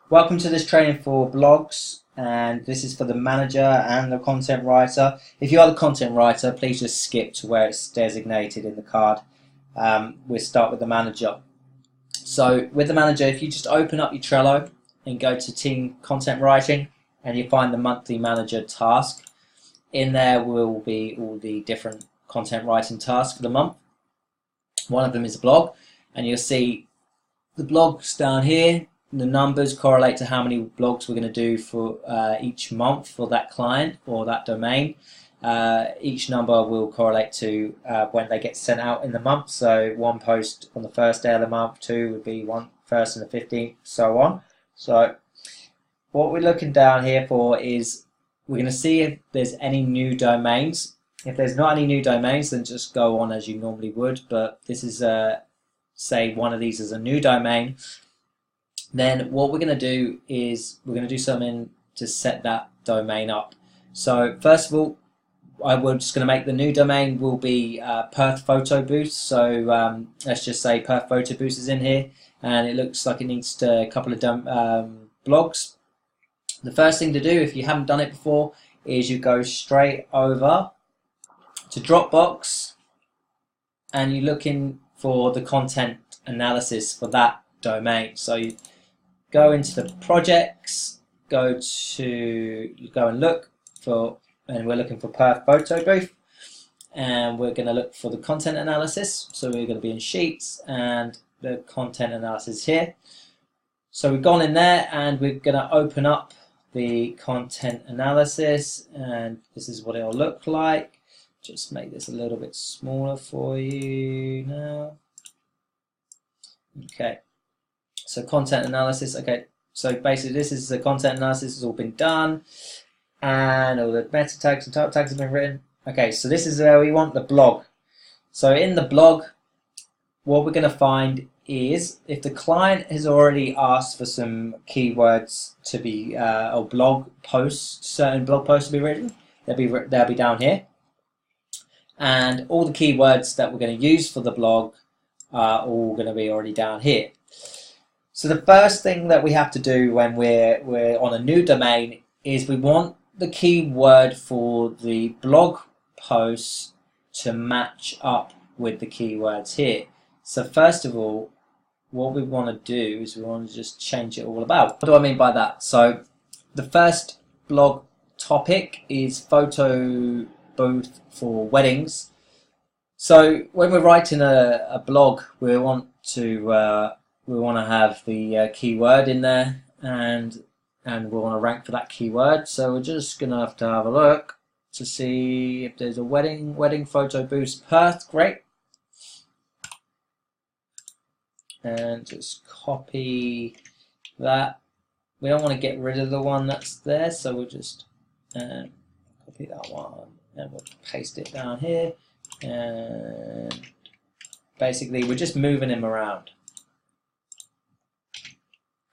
Welcome to this training for blogs, and this is for the manager and the content writer. If you are the content writer, please just skip to where it's designated in the card. We'll start with the manager. So with the manager, if you just open up your Trello and go to Team Content Writing, and you find the monthly manager task, in there will be all the different content writing tasks for the month. One of them is a blog, and you'll see the blogs down here. The numbers correlate to how many blogs we're going to do for each month for that client or that domain. Each number will correlate to when they get sent out in the month. So one post on the first day of the month, two would be one first and the 15th, so on. So what we're looking down here for is we're going to see if there's any new domains. If there's not any new domains, then just go on as you normally would. But this is, say, one of these is a new domain. Then what we're going to do is we're going to do something to set that domain up. So first of all, we're just going to make the new domain will be Perth Photo Booth. So let's just say Perth Photo Booth is in here, and it looks like it needs a couple of blogs. The first thing to do, if you haven't done it before, is you go straight over to Dropbox, and you're looking for the content analysis for that domain. So you go into the projects, go and look for, and we're looking for Perth Photo Booth, and we're going to look for the content analysis. So we're going to be in Sheets and the content analysis here. So we've gone in there and we're going to open up the content analysis, and this is what it'll look like. Just make this a little bit smaller for you now. Okay. So content analysis, okay, so basically this is the content analysis has all been done, and all the meta tags and type tags have been written. Okay, so this is where we want the blog. So in the blog, what we're going to find is if the client has already asked for some keywords to be, or blog posts, certain blog posts to be written, they'll be down here. And all the keywords that we're going to use for the blog are all going to be already down here. So the first thing that we have to do when we're on a new domain is we want the keyword for the blog posts to match up with the keywords here. So first of all, what we want to do is we want to just change it all about. What do I mean by that? So the first blog topic is photo booth for weddings. So when we're writing a blog, we want to have the keyword in there, and we want to rank for that keyword. So we're just gonna have to have a look to see if there's a wedding photo booth Perth. Great, and just copy that. We don't want to get rid of the one that's there, so we'll just copy that one and we'll paste it down here. And basically we're just moving them around.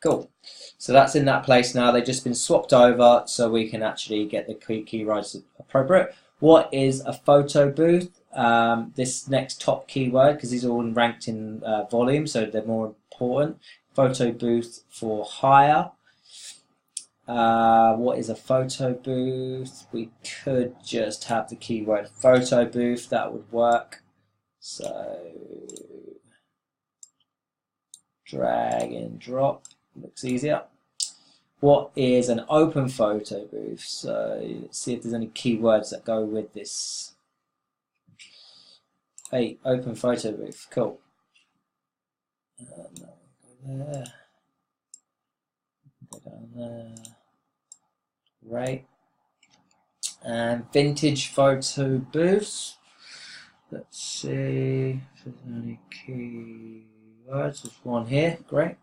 Cool. So that's in that place now. They've just been swapped over so we can actually get the keywords appropriate. What is a photo booth? This next top keyword, because these are all ranked in volume, so they're more important. Photo booth for hire. What is a photo booth? We could just have the keyword photo booth. That would work. So drag and drop. Looks easier. What is an open photo booth? So let's see if there's any keywords that go with this. Hey, open photo booth. Cool. Go there. Go down there. Right. And vintage photo booths. Let's see if there's any keywords. There's one here. Great.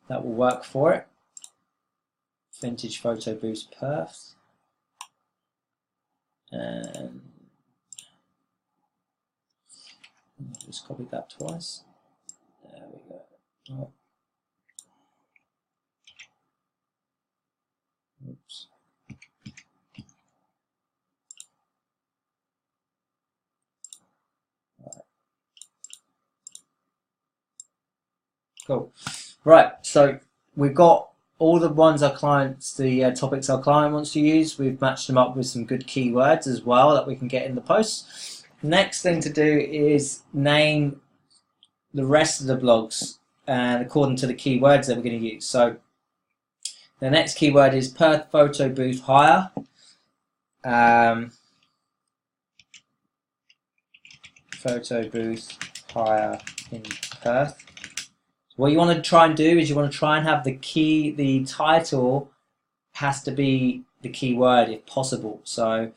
That will work for it. Vintage photo booth Perth. And just copy that twice. There we go. Oh. Oops. Right. Cool. Right, so we've got all the ones our clients, the topics our client wants to use. We've matched them up with some good keywords as well that we can get in the post. Next thing to do is name the rest of the blogs and according to the keywords that we're going to use. So the next keyword is Perth photo booth hire. Photo booth hire in Perth. What you want to try and do is you want to try and have the title has to be the keyword if possible. So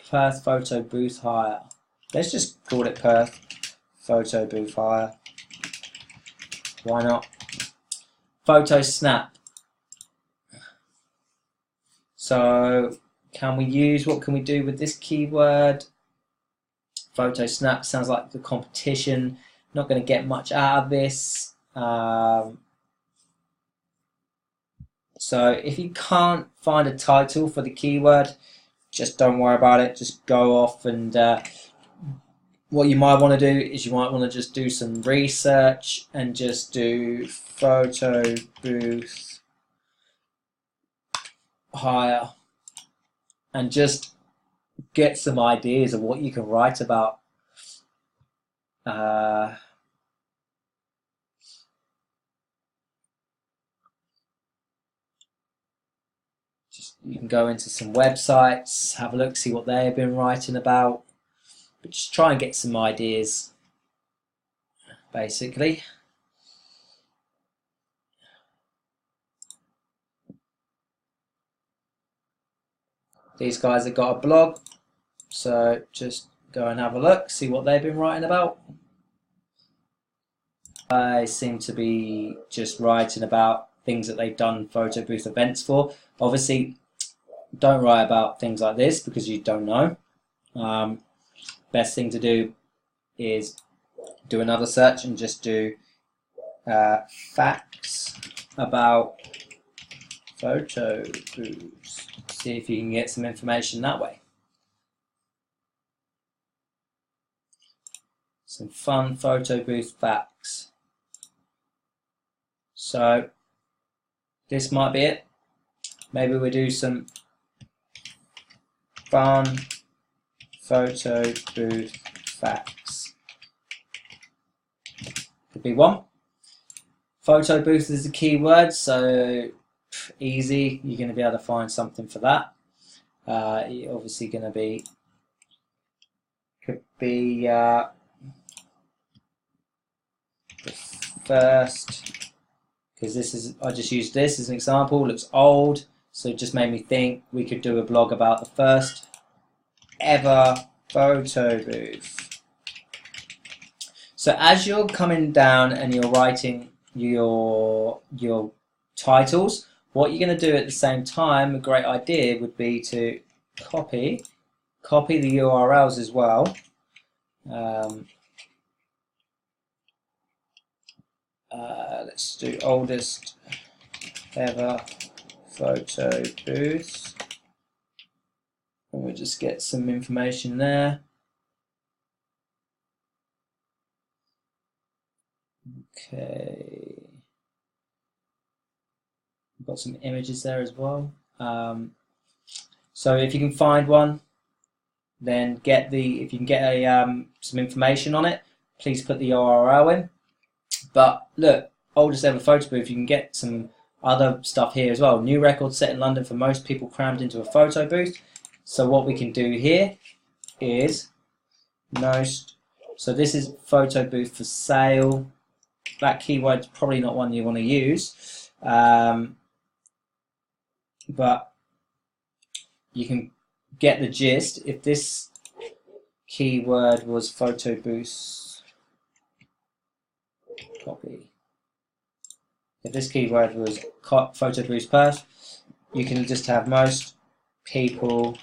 Perth photo booth hire. Let's just call it Perth photo booth hire. Why not? Photo snap. So what can we do with this keyword? Photo snap sounds like the competition. Not going to get much out of this. So if you can't find a title for the keyword, just don't worry about it. Just go off and what you might want to do is you might want to just do some research and just do photo booth hire and just get some ideas of what you can write about. You can go into some websites, have a look, see what they've been writing about, but just try and get some ideas, basically. These guys have got a blog, so just go and have a look, see what they've been writing about. I seem to be just writing about things that they've done photo booth events for. Obviously, don't write about things like this because you don't know. Best thing to do is do another search and just do facts about photo booths. See if you can get some information that way. Some fun photo booth facts. So this might be it. Maybe we do some fun photo booth facts. Could be one. Photo booth is a keyword, so easy. You're going to be able to find something for that. You're obviously going to be could be the first, because this is I just used this as an example. It looks old. So it just made me think we could do a blog about the first ever photo booth. So as you're coming down and you're writing your titles, what you're going to do at the same time, a great idea would be to copy the URLs as well. Let's do oldest ever photo booth, and we'll just get some information there. Okay, we've got some images there as well. So if you can find one, then if you can get some information on it, please put the URL in. But look, oldest ever photo booth, you can get some other stuff here as well. New record set in London for most people crammed into a photo booth. So what we can do here is most. So this is photo booth for sale. That keyword's probably not one you want to use, but you can get the gist. If this keyword was photo booth, copy. If this keyword was photo booth Perth, you can just have most people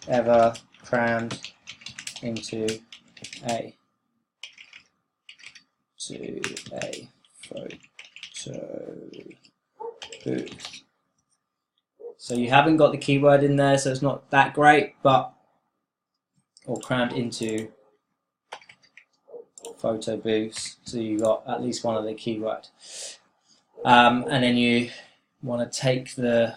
ever crammed into a photo booth. So you haven't got the keyword in there, so it's not that great, but or crammed into photo booths, so you got at least one of the keyword. And then you want to take the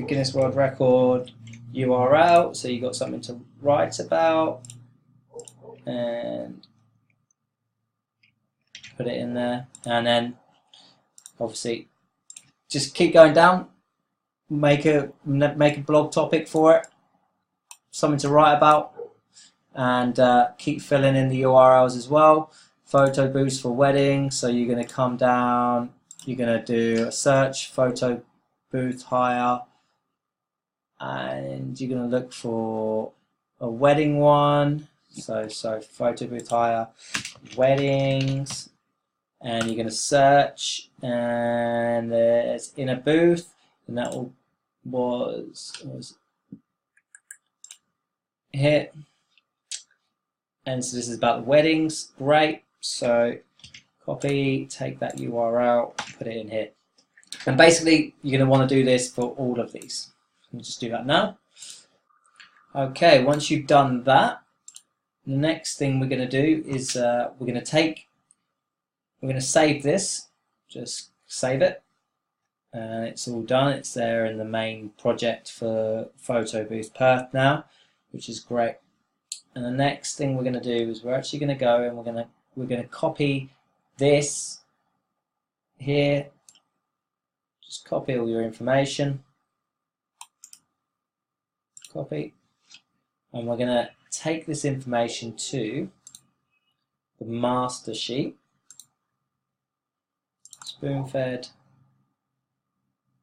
Guinness World Record URL, so you got something to write about, and put it in there. And then obviously just keep going down, make a blog topic for it, something to write about, and keep filling in the URLs as well. Photo booths for weddings, so you're going to come down, you're going to do a search, photo booth hire, and you're going to look for a wedding one, so photo booth hire, weddings, and you're going to search, and there's in a booth, and that was here. And so this is about the weddings. Great. So copy, take that URL, put it in here. And basically, you're going to want to do this for all of these. Let me just do that now. Okay, once you've done that, the next thing we're going to do is we're going to save this. Just save it. And it's all done. It's there in the main project for Photo Booth Perth now, which is great. And the next thing we're going to do is we're actually going to go and we're going to copy this here. Just copy all your information. Copy. And we're going to take this information to the master sheet. Spoon-fed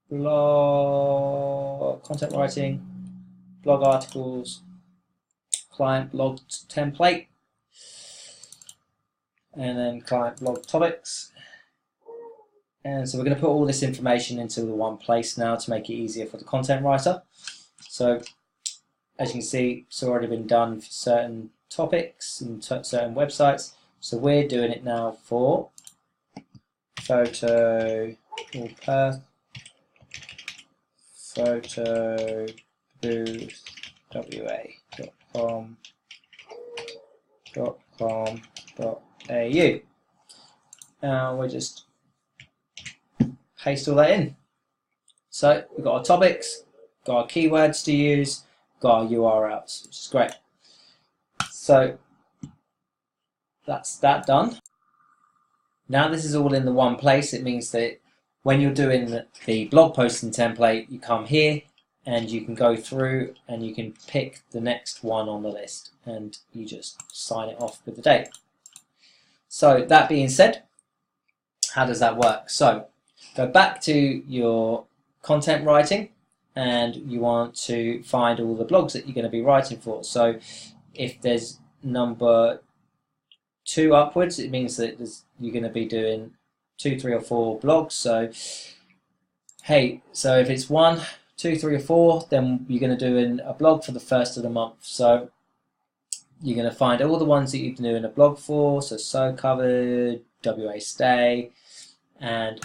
blog, content writing, blog articles, client blog template, and then client blog topics. And so we're going to put all this information into the one place now to make it easier for the content writer. So as you can see, it's already been done for certain topics and certain websites. So we're doing it now for Photo Perth, Photo Booth wa.com.au. And we'll just paste all that in. So we've got our topics, got our keywords to use, got our URLs, which is great. So that's that done. Now this is all in the one place. It means that when you're doing the blog posting template, you come here and you can go through and you can pick the next one on the list and you just sign it off with the date. So that being said, how does that work? So go back to your content writing and you want to find all the blogs that you're going to be writing for. So if there's number 2 upwards, it means that you're going to be doing 2, 3 or 4 blogs. So hey, so if it's 1, 2, 3 or 4, then you're going to do a blog for the first of the month. So you're going to find all the ones that you've been doing a blog for, so covered, WA stay, and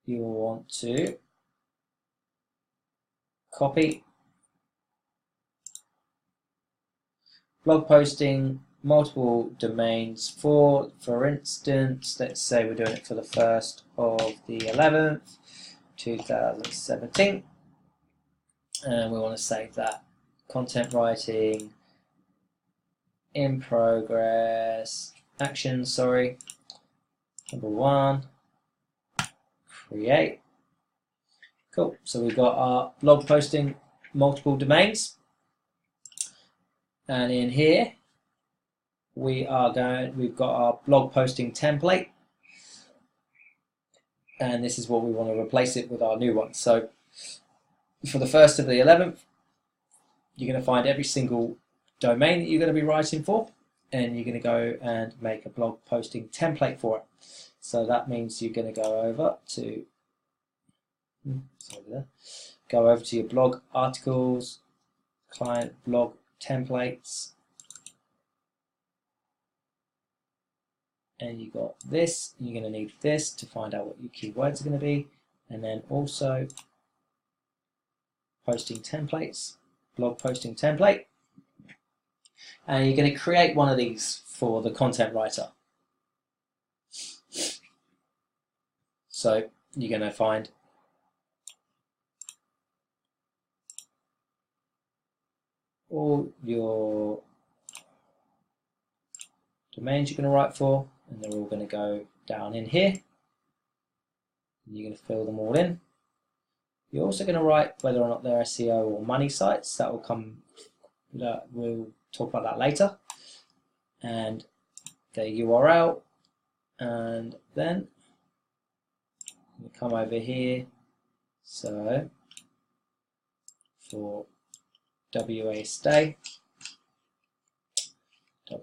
you'll want to copy blog posting, multiple domains for instance, let's say we're doing it for the 1st of the 11th, 2017, and we want to save that. Content writing in progress, actions, sorry. Number 1, create. Cool, so we've got our blog posting, multiple domains, and in here we've got our blog posting template, and this is what we want to replace it with, our new one. So for the 1st of the 11th, you're going to find every single domain that you're going to be writing for, and you're going to go and make a blog posting template for it. So that means you're going to go over to your blog articles, client blog templates, and you got this. You're going to need this to find out what your keywords are going to be, and then also posting templates, blog posting template, and you're going to create one of these for the content writer. So you're going to find all your domains you're going to write for, and they're all going to go down in here. You're going to fill them all in. You're also going to write whether or not they're SEO or money sites. That will come. We'll talk about that later. And the URL, and then we come over here. So for WA Stay, you're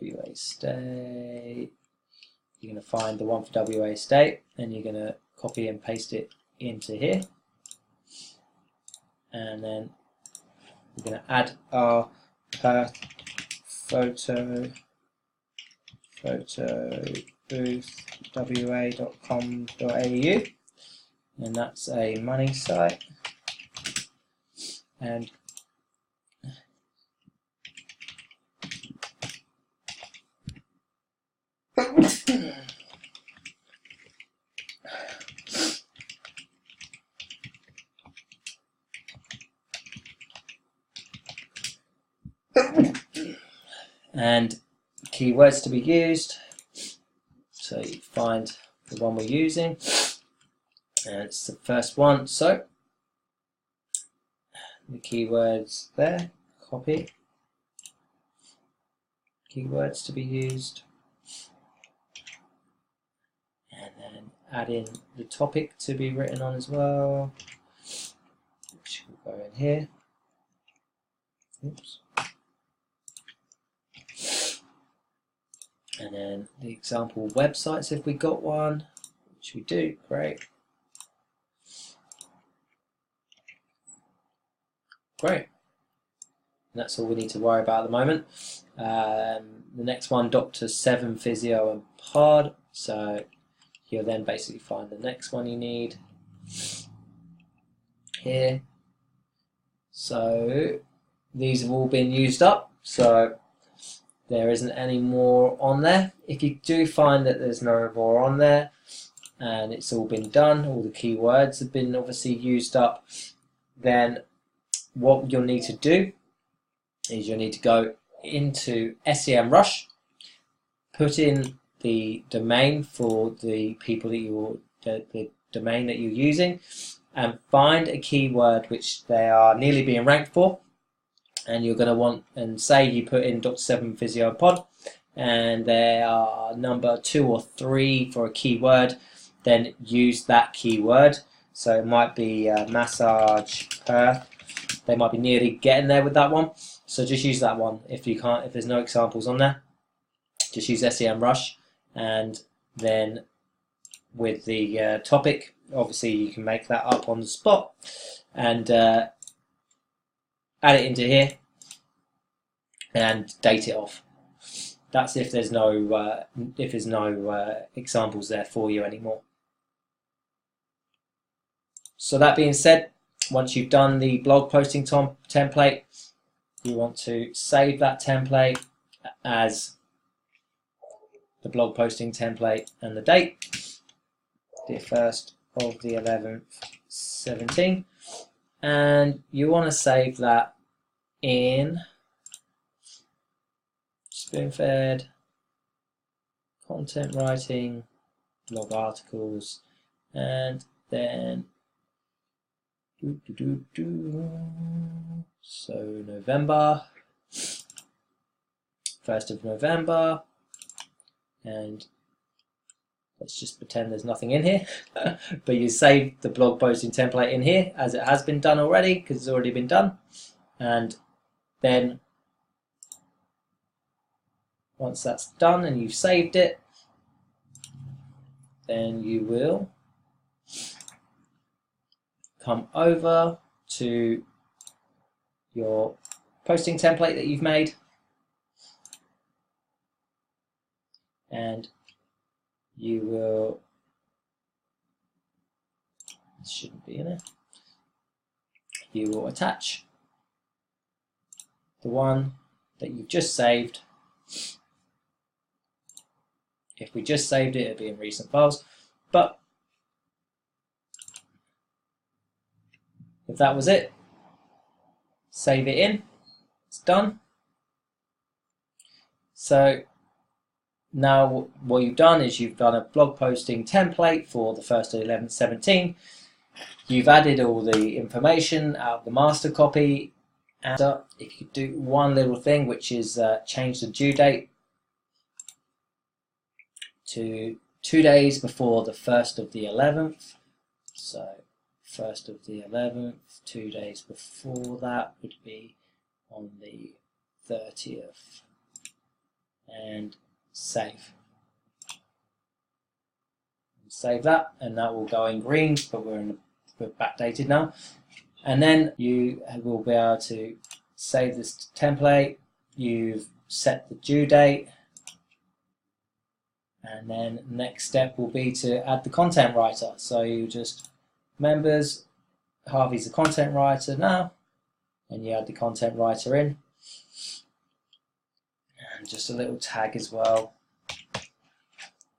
going to find the one for WA State, and you're going to copy and paste it into here, and then we're going to add our photo booth wa.com.au, and that's a money site. And and keywords to be used. So you find the one we're using, and it's the first one. So the keywords there, copy. Keywords to be used, and then add in the topic to be written on as well, which will go in here. Oops. And then the example websites, if we got one, which we do, great. Great. And that's all we need to worry about at the moment. The next one, Dr. 7 Physio and Pod. So you'll then basically find the next one you need here. So these have all been used up. So there isn't any more on there. If you do find that there's no more on there and it's all been done, all the keywords have been obviously used up, then what you'll need to do is you'll need to go into SEMrush, put in the domain for the people that the domain that you're using, and find a keyword which they are nearly being ranked for. And you're going to want, and say you put in Dr. 7 Physio Pod, and they are number 2 or 3 for a keyword, then use that keyword. So it might be massage Perth. They might be nearly getting there with that one. So just use that one. If you can't, if there's no examples on there, just use SEMrush, and then with the topic, obviously you can make that up on the spot, and add it into here and date it off. That's if there's no examples there for you anymore. So that being said, once you've done the blog posting template, you want to save that template as the blog posting template and the date, the 1st of the 11th, 17, and you want to save that in Spoonfed, content writing, blog articles, and then so November, 1st of November, and let's just pretend there's nothing in here, but you save the blog posting template in here as it has been done already, because it's already been done. And then once that's done and you've saved it, then you will come over to your posting template that you've made, and you will, this shouldn't be in it, you will attach the one that you've just saved. If we just saved it, it'd be in recent files, but if that was it, save it in. It's done. So now what you've done is you've done a blog posting template for the 1st of 11/17. You've added all the information out of the master copy, and if you could do one little thing, which is change the due date to 2 days before the 1st of the 11th. So 1st of the 11th, 2 days before that would be on the 30th, and save. Save that, and that will go in green, but we're backdated now. And then you will be able to save this template. You've set the due date, and then next step will be to add the content writer. So you just members, Harvey's the content writer now, and you add the content writer in, and just a little tag as well.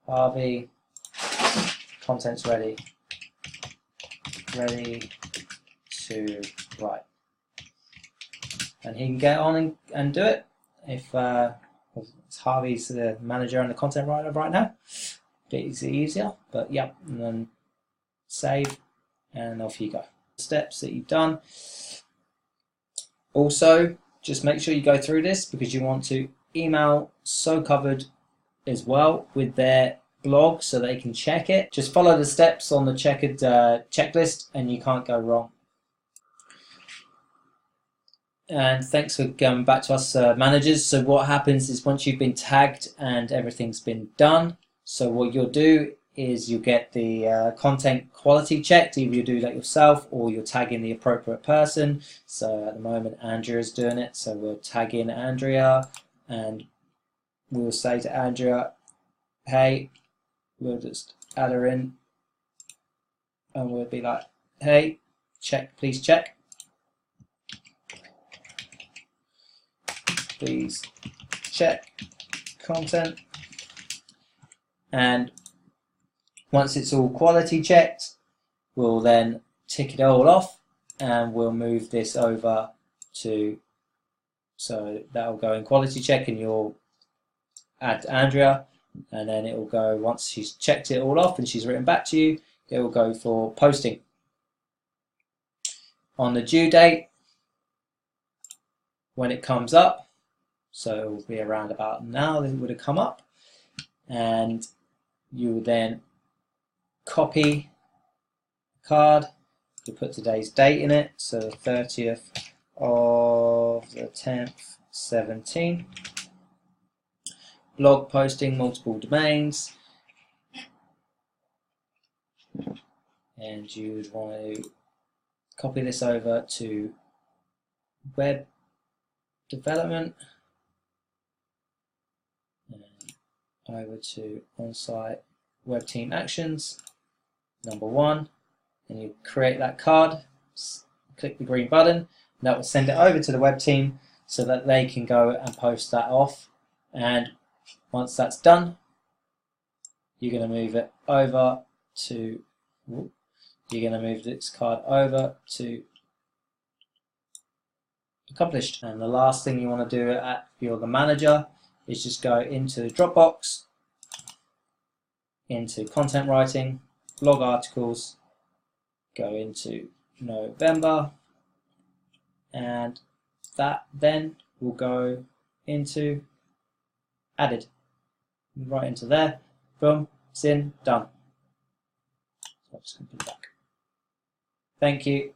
Harvey, content's ready to write, and he can get on and do it. If Harvey's the manager and the content writer right now, it's easier, but yeah, and then save, and off you go. Steps that you've done. Also, just make sure you go through this, because you want to email So Covered as well with their blog so they can check it. Just follow the steps on the checkered checklist and you can't go wrong. And thanks for going back to us managers. So what happens is once you've been tagged and everything's been done, so what you'll do is you get the content quality checked. Either you do that yourself or you're tagging the appropriate person. So at the moment Andrea's doing it, so we'll tag in Andrea, and we'll say to Andrea, hey, we'll just add her in, and we'll be like, hey, check, please check. Please check content. And once it's all quality checked, we'll then tick it all off, and we'll move this over to, so that'll go in quality check, and you'll add Andrea, and then it will go, once she's checked it all off and she's written back to you, it will go for posting. On the due date, when it comes up, so it will be around about now that it would have come up, and you will then copy the card, you put today's date in it, so the 30th of the 10th, 17. Blog posting, multiple domains, and you would want to copy this over to web development, and over to on-site web team actions, number 1, and you create that card, click the green button, and that will send it over to the web team so that they can go and post that off. And once that's done, you're going to move it over to, you're going to move this card over to accomplished. And the last thing you want to do if you're the manager is just go into Dropbox, into content writing, blog articles, go into November, and that then will go into added, right into there, boom, it's in, done. So I'll just put it back. Thank you.